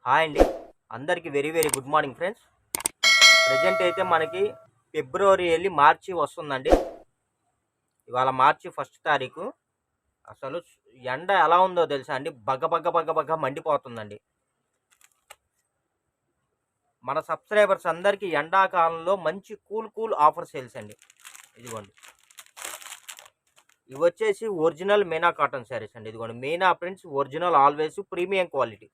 Hi అండి. అందరికీ very very good morning friends. Present అయితే మనకి ఫిబ్రవరి వెళ్ళి మార్చి వస్తుందండి. ఇవాళ మార్చి 1 తారీఖు. అసలు ఎండ ఎలా ఉందో తెలుసా అండి? బగ బగ బగ బగ మండిపోతుందండి. మన సబ్స్క్రైబర్స్ అందరికీ ఎండాకాలంలో మంచి కూల్ ఆఫర్ సేల్స్ అండి. ఇదిగోండి, ఇవి వచ్చేసి ఒరిజినల్ మీనా కాటన్ శారీస్ అండి. ఇదిగోండి, Meena prints original always premium quality.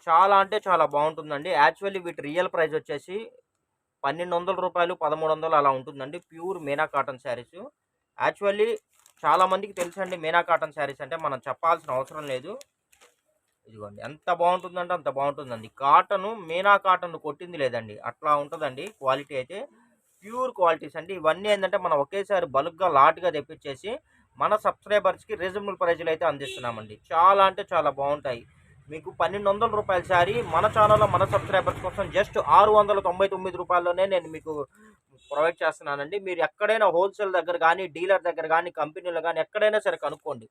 చాలా అంటే చాలా బాగుంటుందండి. యాక్చువల్లీ వీటి రియల్ ప్రైస్ వచ్చేసి రూ. 1200, 1300 అలా ఉంటుందండి. Pure Meena cotton saris. Actually చాలామందికి తెలుసండి మీనా కాటన్ శారీస్ అంటే, మనం చెప్పాల్సిన అవసరం లేదు. ఇదిగోండి, ఎంత బాగుంటుందంటే అంత బాగుంటుందండి. కాటను మీనా కాటన్ కొట్టింది లేదండి, అట్లా ఉంటుందండి. క్వాలిటీ అయితే ప్యూర్ క్వాలిటీస్ అండి. ఇవన్నీ ఏంటంటే మనం ఒకేసారి బల్క్గా లాట్గా తెప్పించేసి మన సబ్స్క్రైబర్స్కి రీజనబుల్ ప్రైజ్లో అయితే అందిస్తున్నామండి. చాలా అంటే చాలా బాగుంటాయి. మీకు రూ. 1200 శారీ మన ఛానల్లో మన సబ్స్క్రైబర్స్ కోసం జస్ట్ రూ. 699లోనే నేను మీకు ప్రొవైడ్ చేస్తున్నానండి. మీరు ఎక్కడైనా హోల్సేల్ దగ్గర కానీ, డీలర్ దగ్గర కానీ, కంపెనీలో కానీ ఎక్కడైనా సరే కనుక్కోండి.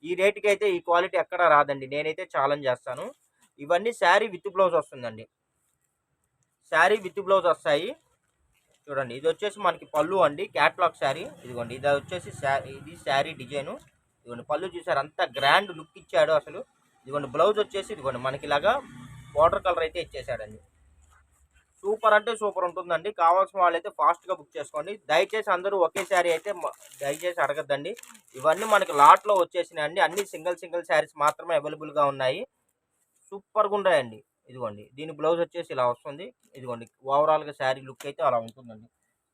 ఈ రేటుకి అయితే ఈ క్వాలిటీ ఎక్కడా రాదండి. నేనైతే ఛాలెంజ్ చేస్తాను. ఇవన్నీ శారీ విత్ బ్లౌజ్ వస్తుందండి. శారీ విత్ బ్లౌజ్ వస్తాయి. చూడండి, ఇది వచ్చేసి మనకి పళ్ళు అండి, క్యాట్లాగ్ శారీ. ఇదిగోండి, ఇది వచ్చేసి ఇది శారీ డిజైను. ఇదిగోండి, పళ్ళు చూసారు, అంత గ్రాండ్ లుక్ ఇచ్చాడు అసలు. ఇదిగోండి, బ్లౌజ్ వచ్చేసి ఇదిగోండి మనకి ఇలాగా బార్డర్ కలర్ అయితే ఇచ్చేసాడండి. సూపర్ అంటే సూపర్ ఉంటుందండి. కావాల్సిన వాళ్ళైతే ఫాస్ట్గా బుక్ చేసుకోండి. దయచేసి అందరూ ఒకే శారీ అయితే దయచేసి అడగద్దండి. ఇవన్నీ మనకి లాట్లో వచ్చేసినాయండి. అన్ని సింగిల్ శారీస్ మాత్రమే అవైలబుల్గా ఉన్నాయి. సూపర్గా ఉన్నాయండి. ఇదిగోండి, దీని బ్లౌజ్ వచ్చేసి ఇలా వస్తుంది. ఇదిగోండి, ఓవరాల్గా శారీ లుక్ అయితే అలా ఉంటుందండి.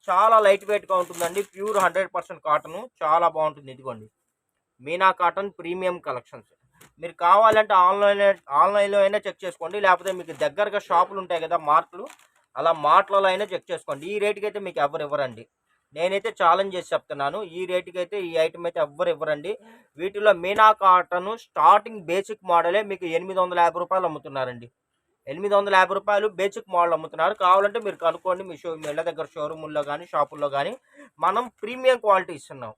చాలా లైట్ వెయిట్గా ఉంటుందండి. Pure 100% cotton. చాలా బాగుంటుంది. ఇదిగోండి, మీనా కాటన్ ప్రీమియం కలెక్షన్స్. మీరు కావాలంటే ఆన్లైన్లో అయినా చెక్ చేసుకోండి, లేకపోతే మీకు దగ్గరగా షాపులు ఉంటాయి కదా, మార్ట్లు, అలా మార్ట్లలో అయినా చెక్ చేసుకోండి. ఈ రేటుకి అయితే మీకు ఎవరు ఇవ్వరండి. నేనైతే ఛాలెంజ్ చేసి చెప్తున్నాను, ఈ రేటుకి అయితే ఈ ఐటమ్ అయితే ఎవ్వరు ఇవ్వరండి. వీటిలో మీనా కాటన్ స్టార్టింగ్ బేసిక్ మోడలే మీకు రూ. 850 అమ్ముతున్నారండి. రూ. 850 బేసిక్ మోడల్ అమ్ముతున్నారు. కావాలంటే మీరు కనుక్కోండి, మీ ఇళ్ళ దగ్గర షోరూముల్లో కానీ, షాపుల్లో కానీ. మనం ప్రీమియం క్వాలిటీ ఇస్తున్నాం.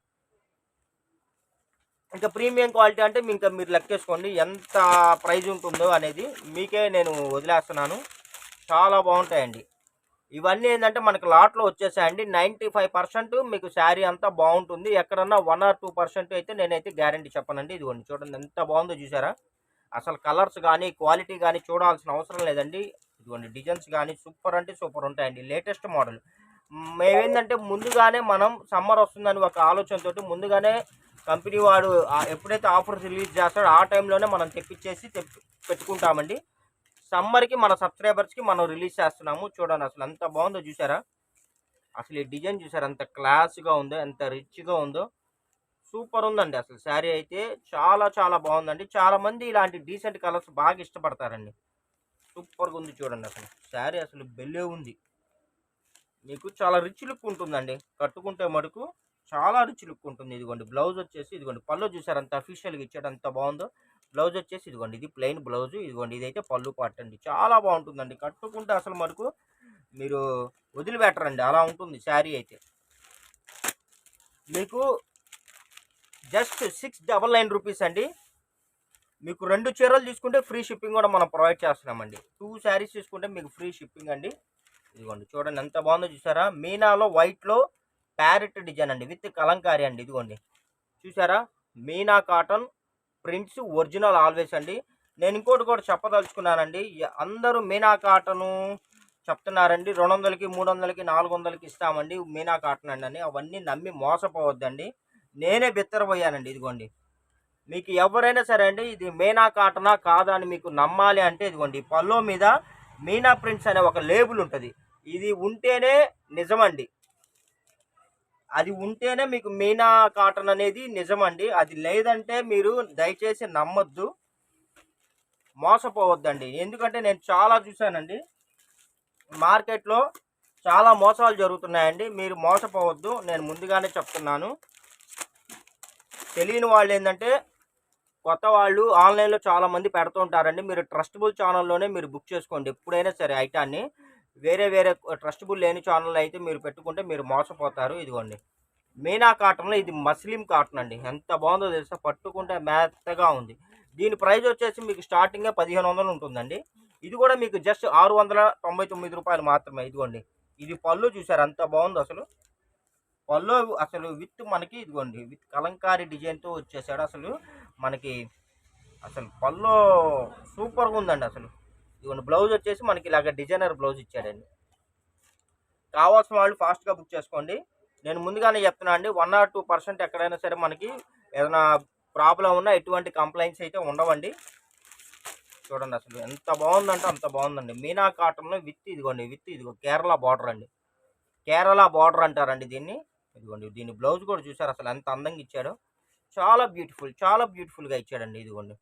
ఇంకా ప్రీమియం క్వాలిటీ అంటే ఇంకా మీరు లెక్కేసుకోండి ఎంత ప్రైజ్ ఉంటుందో అనేది. మీకే నేను వదిలేస్తున్నాను. చాలా బాగుంటాయండి. ఇవన్నీ ఏంటంటే మనకు లాట్లో వచ్చేసాయండి. 95% మీకు శారీ అంతా బాగుంటుంది. ఎక్కడన్నా 1 or 2% అయితే నేనైతే గ్యారంటీ చెప్పనండి. ఇదిగోండి, చూడండి ఎంత బాగుందో చూసారా. అసలు కలర్స్ కానీ, క్వాలిటీ కానీ చూడాల్సిన అవసరం లేదండి. ఇదిగోండి, డిజైన్స్ కానీ సూపర్ అంటే సూపర్ ఉంటాయండి. Latest model. మేమేంటంటే ముందుగానే మనం సమ్మర్ వస్తుందని ఒక ఆలోచనతోటి ముందుగానే కంపెనీ వాడు ఎప్పుడైతే ఆఫర్స్ రిలీజ్ చేస్తాడో ఆ టైంలోనే మనం తెప్పించేసి పెట్టుకుంటామండి. సమ్మర్కి మన సబ్స్క్రైబర్స్కి మనం రిలీజ్ చేస్తున్నాము. చూడండి, అసలు ఎంత బాగుందో చూసారా. అసలు ఈ డిజైన్ చూసారా, ఎంత క్లాస్గా ఉందో, ఎంత రిచ్గా ఉందో. సూపర్ ఉందండి. అసలు శారీ అయితే చాలా చాలా బాగుందండి. చాలామంది ఇలాంటి డీసెంట్ కలర్స్ బాగా ఇష్టపడతారండి. సూపర్గా ఉంది చూడండి. అసలు శారీ అసలు బెల్లే ఉంది. మీకు చాలా రిచ్ లుక్ ఉంటుందండి. కట్టుకుంటే మటుకు చాలా రిచ్ లుక్ ఉంటుంది. ఇదిగోండి, బ్లౌజ్ వచ్చేసి ఇదిగోండి, పళ్ళు చూసారు అంత అఫీషియల్గా ఇచ్చాడు, అంత బాగుందో. బ్లౌజ్ వచ్చేసి ఇదిగోండి, ఇది ప్లెయిన్ బ్లౌజ్. ఇదిగోండి, ఇదైతే పళ్ళు పార్ట్ అండి. చాలా బాగుంటుందండి. కట్టుకుంటే అసలు మటుకు మీరు వదిలిపెట్టరండి, అలా ఉంటుంది శారీ అయితే. మీకు జస్ట్ 699 రూపీస్ అండి. మీకు 2 చీరలు తీసుకుంటే ఫ్రీ షిప్పింగ్ కూడా మనం ప్రొవైడ్ చేస్తున్నామండి. 2 శారీస్ తీసుకుంటే మీకు ఫ్రీ షిప్పింగ్ అండి. ఇదిగోండి, చూడండి ఎంత బాగుందో చూసారా. మీనాలో వైట్లో ప్యారెట్ డిజైన్ అండి, విత్ కలంకారీ అండి. ఇదిగోండి, చూసారా, Meena cotton prints original always అండి. నేను ఇంకోటి కూడా చెప్పదలుచుకున్నానండి. అందరూ మీనా కాటను చెప్తున్నారండి, 200కి 300కి 400కి ఇస్తామండి మీనా కాటన్ అండి అని. అవన్నీ నమ్మి మోసపోవద్దండి. నేనే బిత్తరపోయానండి. ఇదిగోండి, మీకు ఎవరైనా సరే అండి, ఇది మీనా కాటనా కాదా అని మీకు నమ్మాలి అంటే ఇదిగోండి, పల్లో మీద మీనా ప్రింట్స్ అనే ఒక లేబుల్ ఉంటుంది. ఇది ఉంటేనే నిజమండి. అది ఉంటేనే మీకు మీనా కాటన్ అనేది నిజమండి. అది లేదంటే మీరు దయచేసి నమ్మొద్దు, మోసపోవద్దండి. ఎందుకంటే నేను చాలా చూశానండి, మార్కెట్లో చాలా మోసాలు జరుగుతున్నాయండి. మీరు మోసపోవద్దు, నేను ముందుగానే చెప్తున్నాను. తెలియని వాళ్ళు ఏంటంటే కొత్త వాళ్ళు ఆన్లైన్లో చాలామంది పెడుతుంటారండి. మీరు ట్రస్టబుల్ ఛానల్లోనే మీరు బుక్ చేసుకోండి ఎప్పుడైనా సరే ఐటాన్ని. వేరే ట్రస్టబుల్ లేని ఛానల్ అయితే మీరు పెట్టుకుంటే మీరు మోసపోతారు. ఇదిగోండి, మీనా కాటన్లో ఇది మస్లిం కాటన్ అండి. ఎంత బాగుందో తెలుసా, పట్టుకుంటే మెత్తగా ఉంది. దీని ప్రైస్ వచ్చేసి మీకు స్టార్టింగే 1500 ఉంటుందండి. ఇది కూడా మీకు జస్ట్ 699 రూపాయలు మాత్రమే. ఇదిగోండి, ఇది పళ్ళు చూసారు ఎంత బాగుందో అసలు. పళ్ళు అసలు విత్ మనకి ఇదిగోండి విత్ కలంకారీ డిజైన్తో వచ్చేసాడు అసలు. మనకి అసలు పళ్ళు సూపర్గా ఉందండి అసలు. ఇదిగోండి బ్లౌజ్ వచ్చేసి మనకి ఇలాగ డిజైనర్ బ్లౌజ్ ఇచ్చాడండి. కావాల్సిన వాళ్ళు ఫాస్ట్గా బుక్ చేసుకోండి. నేను ముందుగానే చెప్తున్నా అండి, 1 or 2% ఎక్కడైనా సరే మనకి ఏదైనా ప్రాబ్లం ఉన్నా ఎటువంటి కంప్లైంట్స్ అయితే ఉండవండి. చూడండి అసలు ఎంత బాగుందంటే అంత బాగుందండి. మీనా కాటన్లో విత్ ఇదిగోండి విత్ ఇదిగో కేరళ బార్డర్ అండి. కేరళ బార్డర్ అంటారండి దీన్ని. ఇదిగోండి దీని బ్లౌజ్ కూడా చూసారు అసలు ఎంత అందంగా ఇచ్చాడో. చాలా బ్యూటిఫుల్, చాలా బ్యూటిఫుల్గా ఇచ్చాడండి. ఇదిగోండి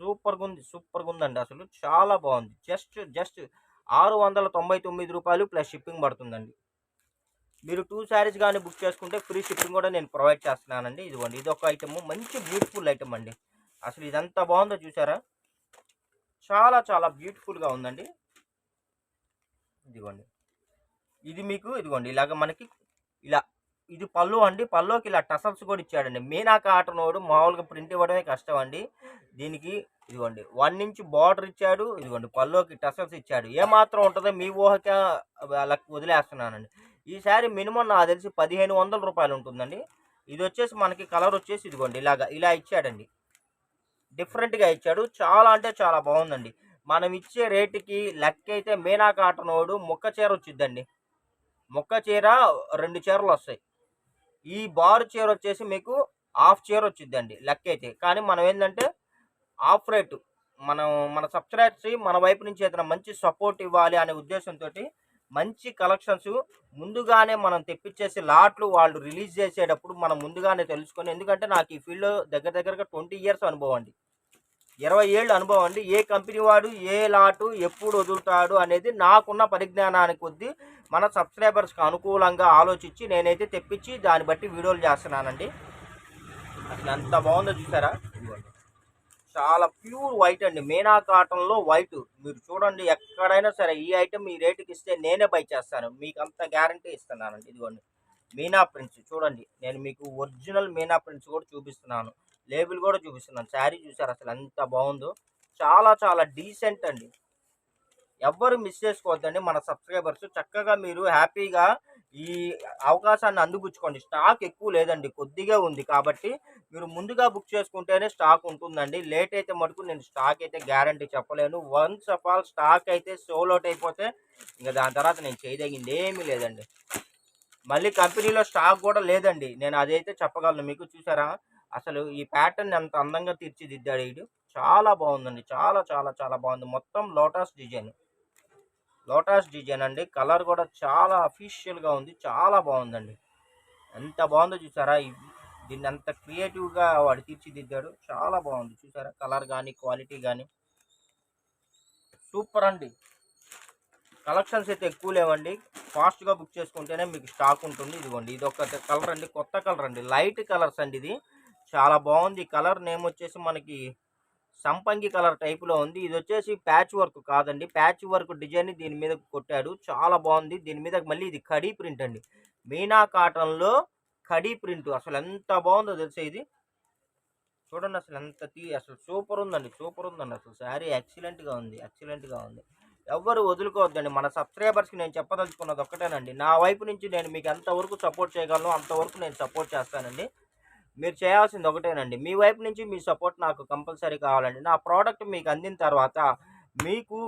సూపర్గా ఉందండి అసలు. చాలా బాగుంది. జస్ట్ 699 రూపాయలు ప్లస్ షిప్పింగ్ పడుతుందండి. మీరు 2 శారీస్ కానీ బుక్ చేసుకుంటే ఫ్రీ షిప్పింగ్ కూడా నేను ప్రొవైడ్ చేస్తున్నానండి. ఇదిగోండి ఇది ఒక ఐటమ్, మంచి బ్యూటిఫుల్ ఐటమ్ అండి. అసలు ఇది ఎంత బాగుందో చూసారా. చాలా బ్యూటిఫుల్గా ఉందండి. ఇదిగోండి ఇది మీకు ఇదిగోండి ఇలాగ మనకి ఇలా ఇది పళ్ళు అండి. పళ్ళుకి ఇలా టసల్స్ కూడా ఇచ్చాడండి. మీనా కాటన్ వాడు మామూలుగా ప్రింట్ ఇవ్వడమే కష్టం అండి. దీనికి ఇదిగోండి 1 ఇంచ్ బార్డర్ ఇచ్చాడు. ఇదిగోండి పళ్ళుకి టసల్స్ ఇచ్చాడు. ఏమాత్రం ఉంటుందో మీ ఊహకే అలా వదిలేస్తున్నానండి. ఈ శారీ మినిమం నాకు తెలిసి 1500 రూపాయలు ఉంటుందండి. ఇది వచ్చేసి మనకి కలర్ వచ్చేసి ఇదిగోండి ఇలా ఇచ్చాడండి. డిఫరెంట్గా ఇచ్చాడు. చాలా అంటే చాలా బాగుందండి. మనం ఇచ్చే రేటుకి లెక్క అయితే మీనా కాటన్ వాడు ముక్క చీర వచ్చిద్దండి. ముక్క చీర 2 చీరలు వస్తాయి. ఈ బారు చీర వచ్చేసి మీకు హాఫ్ చీర వచ్చిద్దండి లెక్క అయితే. కానీ మనం ఏంటంటే హాఫ్ రేటు మన సబ్స్క్రైబర్స్ మన వైపు నుంచి ఏదైనా మంచి సపోర్ట్ ఇవ్వాలి అనే ఉద్దేశంతో మంచి కలెక్షన్స్ ముందుగానే మనం తెప్పించేసి లాట్లు వాళ్ళు రిలీజ్ చేసేటప్పుడు మనం ముందుగానే తెలుసుకొని, ఎందుకంటే నాకు ఈ ఫీల్డ్లో దగ్గరగా 20 ఇయర్స్ అనుభవం అండి. 20 ఏళ్ళు అనుభవం అండి. ఏ కంపెనీ వాడు ఏ లాటు ఎప్పుడు వదులుతాడు అనేది నాకున్న పరిజ్ఞానానికి కొద్దీ మన సబ్స్క్రైబర్స్కి అనుకూలంగా ఆలోచించి నేనైతే తెప్పించి దాన్ని బట్టి వీడియోలు చేస్తున్నానండి. అసలు ఎంత బాగుందో చూసారా. చాలా ప్యూర్ వైట్ అండి. మీనా కాటన్లో వైట్ మీరు చూడండి. ఎక్కడైనా సరే ఈ ఐటమ్ ఈ రేటుకి ఇస్తే నేనే బై చేస్తాను, మీకు అంత గ్యారంటీ ఇస్తున్నానండి. ఇదిగోండి మీనా ప్రింట్స్ చూడండి. నేను మీకు ఒరిజినల్ మీనా ప్రింట్స్ కూడా చూపిస్తున్నాను, లేబుల్ కూడా చూపిస్తున్నాను. శారీ చూసారు అసలు ఎంత బాగుందో. చాలా డీసెంట్ అండి. ఎవ్వరు మిస్ చేసుకోవద్దండి మన సబ్స్క్రైబర్స్. చక్కగా మీరు హ్యాపీగా ఈ అవకాశాన్ని అందిపుచ్చుకోండి. స్టాక్ ఎక్కువ లేదండి, కొద్దిగా ఉంది. కాబట్టి మీరు ముందుగా బుక్ చేసుకుంటేనే స్టాక్ ఉంటుందండి. లేట్ అయితే మటుకు నేను స్టాక్ అయితే గ్యారంటీ చెప్పలేను. వన్స్ ఆఫ్ ఆల్ స్టాక్ అయితే సోల్ అవుట్ అయిపోతే ఇంకా దాని తర్వాత నేను చేయదగింది ఏమీ లేదండి. మళ్ళీ కంపెనీలో స్టాక్ కూడా లేదండి, నేను అదైతే చెప్పగలను మీకు. చూసారా అసలు ఈ ప్యాటర్న్ ఎంత అందంగా తీర్చిదిద్దాడు వీడు. చాలా బాగుందండి. చాలా బాగుంది. మొత్తం లోటస్ డిజైన్ అండి. కలర్ కూడా చాలా అఫీషియల్గా ఉంది. చాలా బాగుందండి. ఎంత బాగుందో చూసారా. దీన్ని అంత క్రియేటివ్గా వాడు తీర్చిదిద్దాడు. చాలా బాగుంది చూసారా. కలర్ కానీ క్వాలిటీ కానీ సూపర్ అండి. కలెక్షన్స్ అయితే ఎక్కువ లేవండి. ఫాస్ట్గా బుక్ చేసుకుంటేనే మీకు స్టాక్ ఉంటుంది. ఇదిగోండి ఇది ఒక కలర్ అండి, కొత్త కలర్ అండి. లైట్ కలర్స్ అండి. ఇది చాలా బాగుంది. కలర్ నేమ్ వచ్చేసి మనకి సంపంగి కలర్ టైపులో ఉంది. ఇది వచ్చేసి ప్యాచ్ వర్క్ కాదండి, ప్యాచ్ వర్క్ డిజైన్ దీని మీద కొట్టాడు. చాలా బాగుంది. దీని మీద మళ్ళీ ఇది కడీ ప్రింట్ అండి. మీనా కాటన్లో కడీ ప్రింట్ అసలు ఎంత బాగుందో తెలుసా. ఇది చూడండి అసలు అసలు సూపర్ ఉందండి. అసలు శారీ ఎక్సలెంట్గా ఉంది. ఎవ్వరు వదులుకోవద్దండి. మన సబ్స్క్రైబర్స్కి నేను చెప్పదలుచుకున్నది ఒక్కటేనండి. నా వైపు నుంచి నేను మీకు ఎంతవరకు సపోర్ట్ చేయగలను అంతవరకు నేను సపోర్ట్ చేస్తానండి. మీరు చేయాల్సింది ఒకటేనండి, మీ వైపు నుంచి మీ సపోర్ట్ నాకు కంపల్సరీ కావాలండి. నా ప్రోడక్ట్ మీకు అందిన తర్వాత మీకు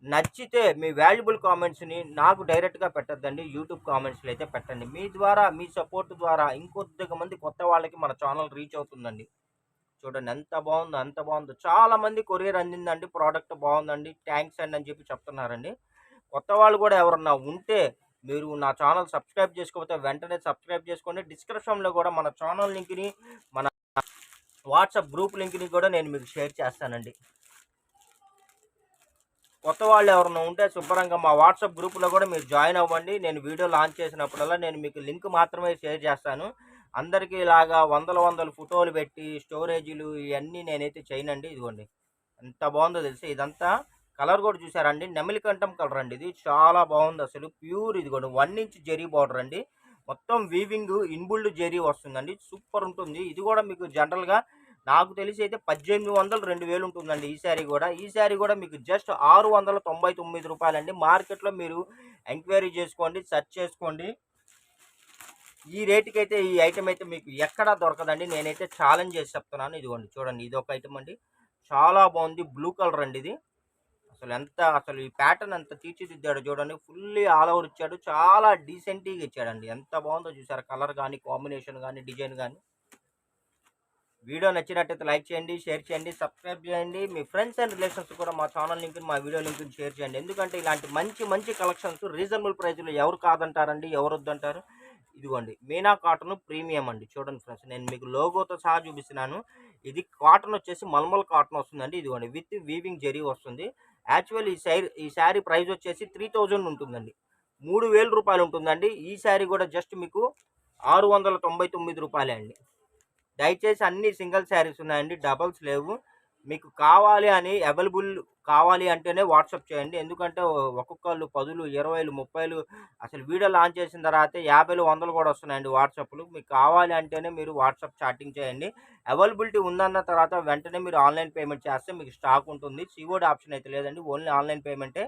నచ్చితే మీ వాల్యుబుల్ కామెంట్స్ని నాకు డైరెక్ట్గా పెట్టద్దండి, యూట్యూబ్ కామెంట్స్లో అయితే పెట్టండి. మీ ద్వారా మీ సపోర్ట్ ద్వారా ఇంకొద్దిగా మంది కొత్త వాళ్ళకి మన ఛానల్ రీచ్ అవుతుందండి. చూడండి ఎంత బాగుందో. చాలా మంది కొరియర్ అందిందండి, ప్రోడక్ట్ బాగుందండి, థ్యాంక్స్ అండి అని చెప్పి చెప్తున్నారండి. కొత్త వాళ్ళు కూడా ఎవరన్నా ఉంటే మీరు నా ఛానల్ సబ్స్క్రైబ్ చేసుకోకపోతే వెంటనే సబ్స్క్రైబ్ చేసుకోండి. డిస్క్రిప్షన్లో కూడా మన ఛానల్ లింక్ని, మన వాట్సాప్ గ్రూప్ లింక్ని కూడా నేను మీకు షేర్ చేస్తానండి. కొత్త వాళ్ళు ఎవరైనా ఉంటే శుభ్రంగా మా వాట్సాప్ గ్రూప్లో కూడా మీరు జాయిన్ అవ్వండి. నేను వీడియో లాంచ్ చేసినప్పుడల్లా నేను మీకు లింక్ మాత్రమే షేర్ చేస్తాను. అందరికీ ఇలాగా వందల ఫోటోలు పెట్టి స్టోరేజీలు ఇవన్నీ నేనైతే చేయనండి. ఇదిగోండి ఎంత బాగుందో తెలిసి. ఇదంతా కలర్ కూడా చూసారండి, నెమలికంఠం కలర్ అండి. ఇది చాలా బాగుంది అసలు. ప్యూర్ ఇదిగోండి 1 ఇంచ్ జెరీ బార్డర్ అండి. మొత్తం వీవింగ్ ఇన్బుల్డ్ జెరీ వస్తుందండి. సూపర్ ఉంటుంది. ఇది కూడా మీకు జనరల్గా నాకు తెలిసి అయితే 1800 2000 ఉంటుందండి ఈ శారీ కూడా. ఈ శారీ కూడా మీకు జస్ట్ 699 రూపాయలండి. మార్కెట్‌లో మీరు ఎంక్వైరీ చేసుకోండి, సెర్చ్ చేసుకోండి. ఈ రేట్‌కైతే ఈ ఐటెమ్ అయితే మీకు ఎక్కడా దొరకదండి. నేనైతే ఛాలెంజ్ చేసి చెప్తున్నాను. ఇదిగోండి చూడండి, ఇదొక ఐటెమ్ అండి. చాలా బాగుంది. బ్లూ కలర్ అండి ఇది. అసలు ఈ ప్యాటర్న్ ఎంత తీర్చిదిద్దాడో చూడండి. ఫుల్లీ ఆల్ ఓవర్ ఇచ్చాడు. చాలా డీసెంట్‌గా ఇచ్చాడండి. ఎంత బాగుందో చూసారా? కలర్ గాని, కాంబినేషన్ గాని, డిజైన్ గాని. వీడియో నచ్చినట్టయితే లైక్ చేయండి, షేర్ చేయండి, సబ్స్క్రైబ్ చేయండి. మీ ఫ్రెండ్స్ అండ్ రిలేషన్స్ కూడా మా ఛానల్ లింక్ని, మా వీడియో లింక్ని షేర్ చేయండి. ఎందుకంటే ఇలాంటి మంచి మంచి కలెక్షన్స్ రీజనబుల్ ప్రైస్లో ఎవరు కాదంటారండి, ఎవరు వద్దంటారు? ఇదిగోండి మీనా కాటన్ ప్రీమియం అండి. చూడండి ఫ్రెండ్స్, నేను మీకు లోగోతో సహా చూపిస్తున్నాను. ఇది కాటన్ వచ్చేసి మల్మల్ కాటన్ వస్తుందండి. ఇదిగోండి విత్ వీవింగ్ జరీ వస్తుంది. యాక్చువల్ ఈ శారీ ప్రైస్ వచ్చేసి 3000 ఉంటుందండి. 3000 రూపాయలు ఉంటుందండి. ఈ శారీ కూడా జస్ట్ మీకు 699 రూపాయలే అండి. దయచేసి అన్ని సింగిల్ శారీస్ ఉన్నాయండి, డబల్స్ లేవు. మీకు కావాలి అంటేనే వాట్సాప్ చేయండి. ఎందుకంటే ఒక్కొక్కళ్ళు 10లు 20లు 30లు అసలు వీడియో లాంచ్ చేసిన తర్వాత 50లు 100లు కూడా వస్తున్నాయండి వాట్సాప్లు. మీకు కావాలి అంటేనే మీరు వాట్సాప్ చాటింగ్ చేయండి. అవైలబిలిటీ ఉందన్న తర్వాత వెంటనే మీరు ఆన్లైన్ పేమెంట్ చేస్తే మీకు స్టాక్ ఉంటుంది. సిఓడి ఆప్షన్ అయితే లేదండి, ఓన్లీ ఆన్లైన్ పేమెంటే.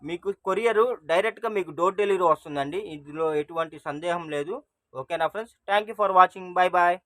మీకు కొరియరు డైరెక్ట్గా మీకు డోర్ డెలివరీ వస్తుందండి. ఇందులో ఎటువంటి సందేహం లేదు. ఓకేనా friends? Thank you for watching. Bye bye.